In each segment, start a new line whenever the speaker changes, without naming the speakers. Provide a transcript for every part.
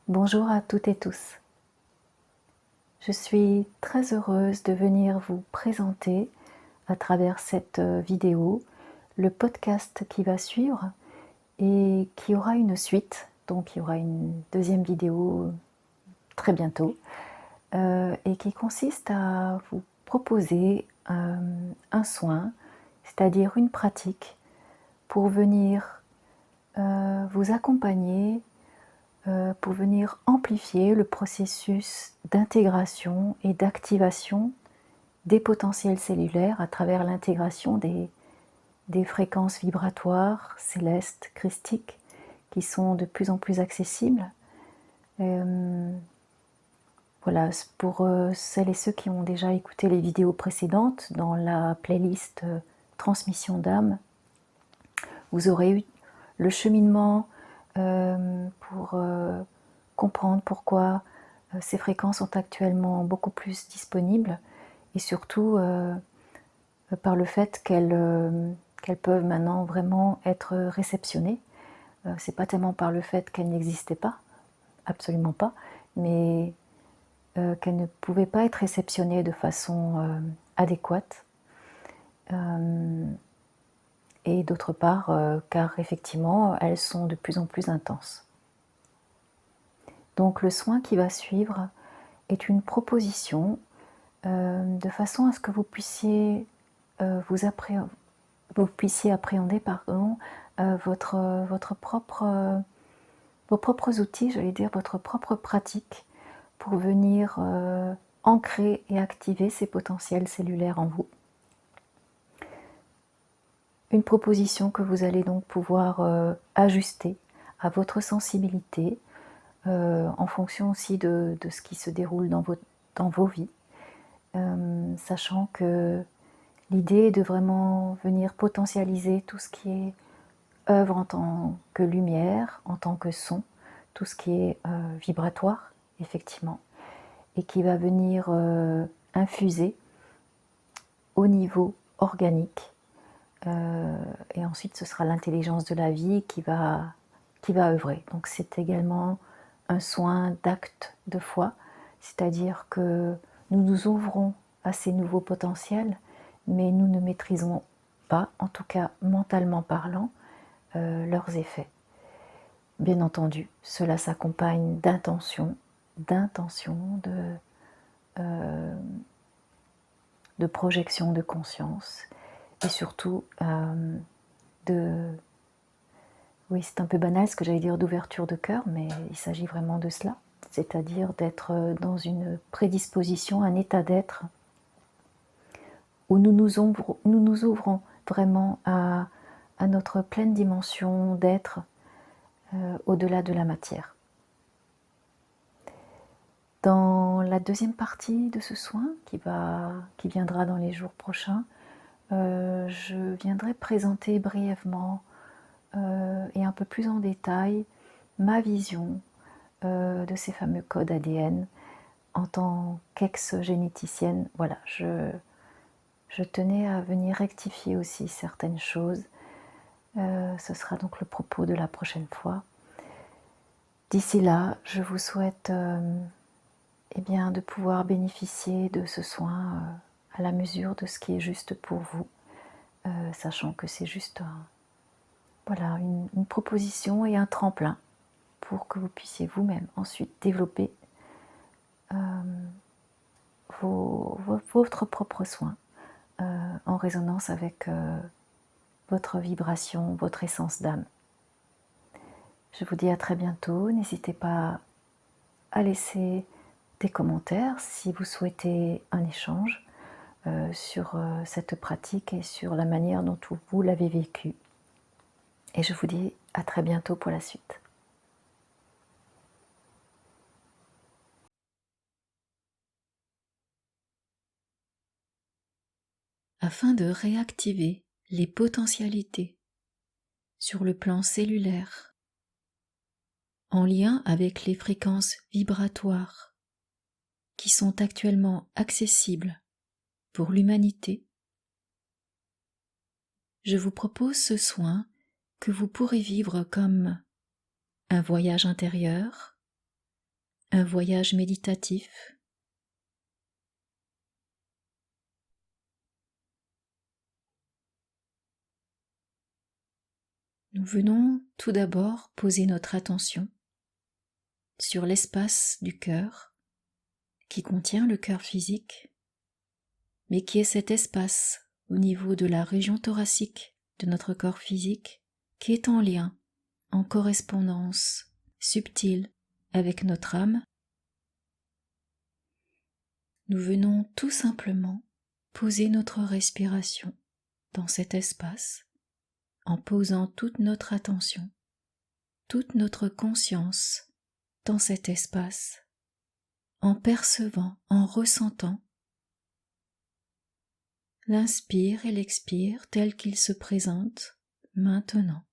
Bonjour à toutes et tous. Je suis très heureuse de venir vous présenter à travers cette vidéo le podcast qui va suivre et qui aura une suite. Donc il y aura une deuxième vidéo très bientôt et qui consiste à vous proposer un soin, c'est-à-dire une pratique pour venir vous accompagner, pour venir amplifier le processus d'intégration et d'activation des potentiels cellulaires à travers l'intégration des fréquences vibratoires célestes, christiques, qui sont de plus en plus accessibles. Voilà, pour celles et ceux qui ont déjà écouté les vidéos précédentes, dans la playlist Transmission d'âme, vous aurez eu le cheminement pour comprendre pourquoi ces fréquences sont actuellement beaucoup plus disponibles et surtout par le fait qu'elles peuvent maintenant vraiment être réceptionnées. C'est pas tellement par le fait qu'elles n'existaient pas, absolument pas, mais qu'elles ne pouvaient pas être réceptionnées de façon adéquate. Et d'autre part, car effectivement, elles sont de plus en plus intenses. Donc le soin qui va suivre est une proposition de façon à ce que vous puissiez appréhender vos propres outils, j'allais dire votre propre pratique pour venir ancrer et activer ces potentiels cellulaires en vous. Une proposition que vous allez donc pouvoir ajuster à votre sensibilité, en fonction aussi de ce qui se déroule dans vos vies, sachant que l'idée est de vraiment venir potentialiser tout ce qui est œuvre en tant que lumière, en tant que son, tout ce qui est vibratoire, effectivement, et qui va venir infuser au niveau organique. Et ensuite, ce sera l'intelligence de la vie qui va œuvrer. Donc c'est également un soin d'acte de foi, c'est-à-dire que nous nous ouvrons à ces nouveaux potentiels, mais nous ne maîtrisons pas, en tout cas mentalement parlant, leurs effets. Bien entendu, cela s'accompagne d'intentions, de projection de conscience, et surtout oui, c'est un peu banal ce que j'allais dire d'ouverture de cœur, mais il s'agit vraiment de cela, c'est-à-dire d'être dans une prédisposition, un état d'être où nous nous ouvrons vraiment à notre pleine dimension d'être au-delà de la matière. Dans la deuxième partie de ce soin, qui viendra dans les jours prochains, je viendrai présenter brièvement et un peu plus en détail ma vision de ces fameux codes ADN en tant qu'ex-généticienne. Voilà, je tenais à venir rectifier aussi certaines choses. Ce sera donc le propos de la prochaine fois. D'ici là, je vous souhaite eh bien, de pouvoir bénéficier de ce soin à la mesure de ce qui est juste pour vous, sachant que c'est juste voilà, une proposition et un tremplin pour que vous puissiez vous-même ensuite développer votre propre soin en résonance avec votre vibration, votre essence d'âme. Je vous dis à très bientôt. N'hésitez pas à laisser des commentaires si vous souhaitez un échange sur cette pratique et sur la manière dont vous l'avez vécue. Et je vous dis à très bientôt pour la suite. Afin de réactiver les potentialités sur le plan cellulaire, en lien avec les fréquences vibratoires qui sont actuellement accessibles pour l'humanité, je vous propose ce soin que vous pourrez vivre comme un voyage intérieur un voyage méditatif. Nous venons tout d'abord poser notre attention sur l'espace du cœur qui contient le cœur physique, mais qui est cet espace au niveau de la région thoracique de notre corps physique qui est en lien, en correspondance subtile avec notre âme. Nous venons tout simplement poser notre respiration dans cet espace en posant toute notre attention, toute notre conscience dans cet espace, en percevant, en ressentant l'inspire et l'expire tel qu'ils se présentent maintenant.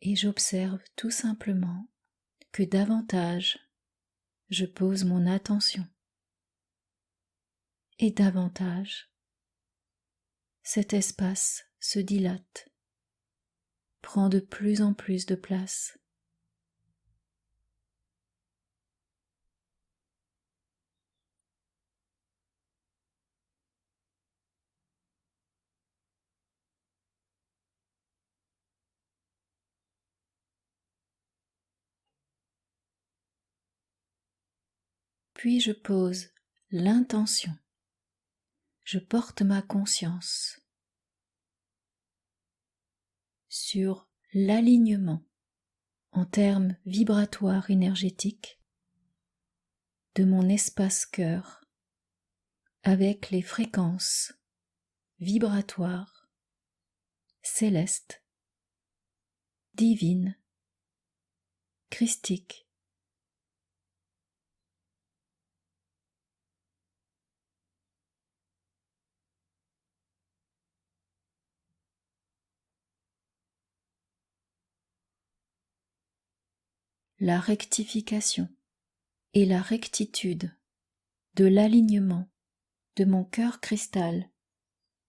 Et j'observe tout simplement que davantage je pose mon attention et davantage cet espace se dilate, prend de plus en plus de place. Puis je pose l'intention, je porte ma conscience sur l'alignement en termes vibratoires énergétiques de mon espace cœur avec les fréquences vibratoires célestes, divines, christiques. La rectification et la rectitude de l'alignement de mon cœur cristal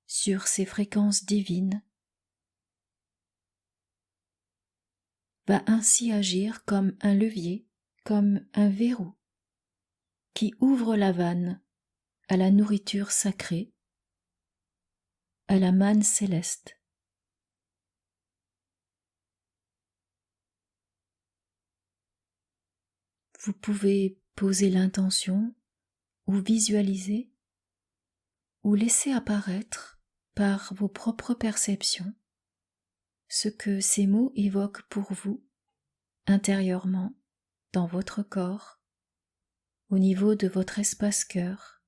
sur ces fréquences divines va ainsi agir comme un levier, comme un verrou qui ouvre la vanne à la nourriture sacrée, à la manne céleste. Vous pouvez poser l'intention ou visualiser ou laisser apparaître par vos propres perceptions ce que ces mots évoquent pour vous intérieurement dans votre corps, au niveau de votre espace cœur.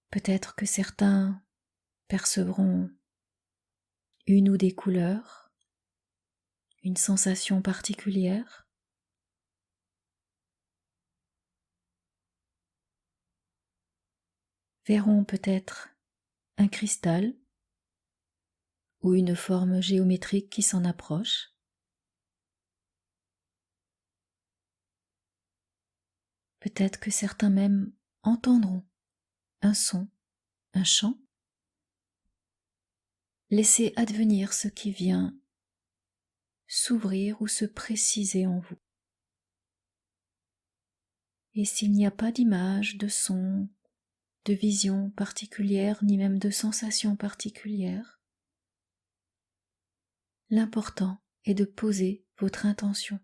Peut-être que certains percevront une ou des couleurs, une sensation particulière. Verront peut-être un cristal ou une forme géométrique qui s'en approche. Peut-être que certains même entendront un son, un chant. Laissez advenir ce qui vient s'ouvrir ou se préciser en vous. Et s'il n'y a pas d'image, de son, de vision particulière, ni même de sensation particulière, l'important est de poser votre intention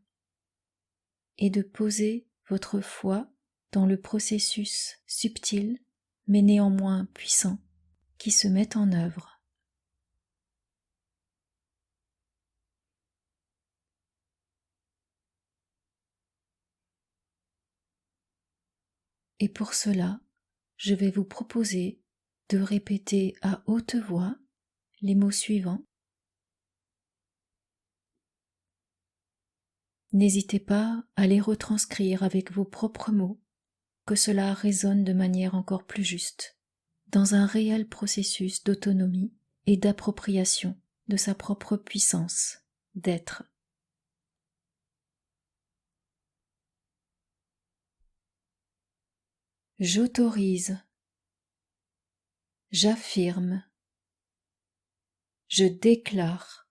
et de poser votre foi dans le processus subtil mais néanmoins puissant qui se met en œuvre. Et pour cela, je vais vous proposer de répéter à haute voix les mots suivants. N'hésitez pas à les retranscrire avec vos propres mots, que cela résonne de manière encore plus juste, dans un réel processus d'autonomie et d'appropriation de sa propre puissance d'être. J'autorise, j'affirme, je déclare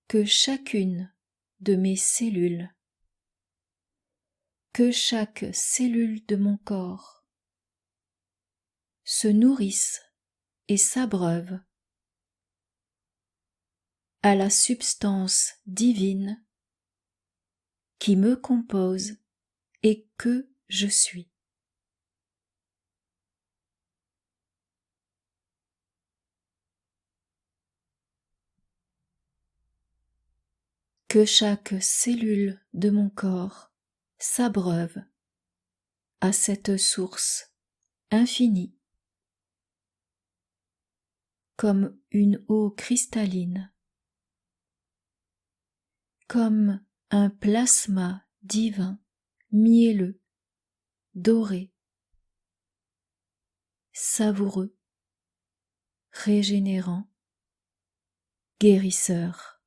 que chacune de mes cellules, que chaque cellule de mon corps se nourrisse et s'abreuve à la substance divine qui me compose et que je suis. Que chaque cellule de mon corps s'abreuve à cette source infinie comme une eau cristalline, comme un plasma divin, mielleux, doré, savoureux, régénérant, guérisseur.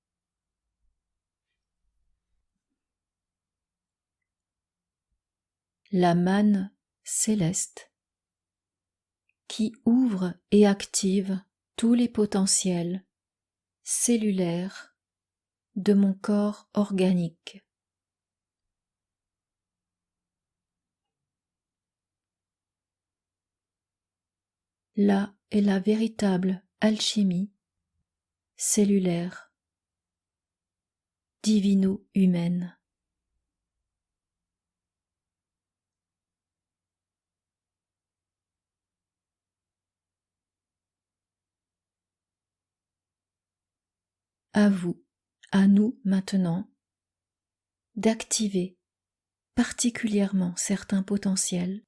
La manne céleste qui ouvre et active tous les potentiels cellulaires de mon corps organique. Là est la véritable alchimie cellulaire, divino-humaine. À vous, à nous maintenant, d'activer particulièrement certains potentiels,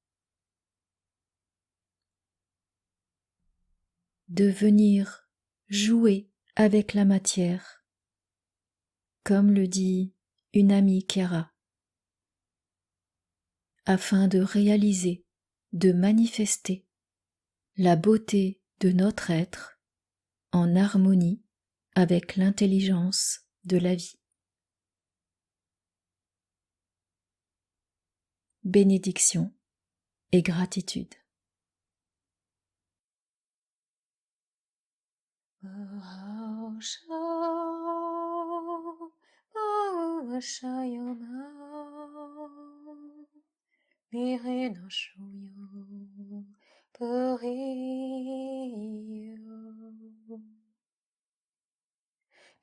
de venir jouer avec la matière, comme le dit une amie Chiara, afin de réaliser, de manifester la beauté de notre être en harmonie avec l'intelligence de la vie. Bénédiction et gratitude.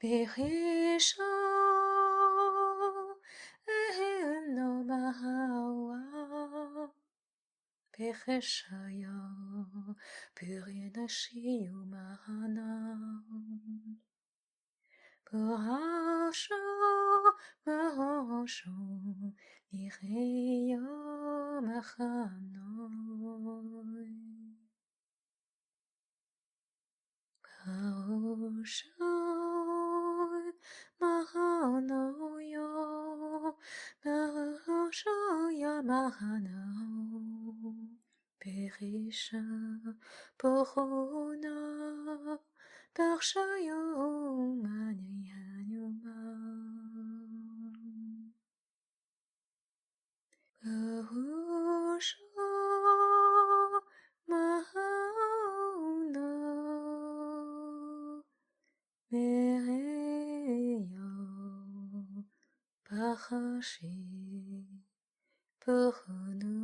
Berisha no mahawa Beheshaya Purinashi Mahana Parasha Mahosho Nireya Machanoi Parasha Mahanoyo Parashaya Mahano Berisha Pohona Parshayo Manyanuma Parusha Mahana Mereyo Pachashi Pohonu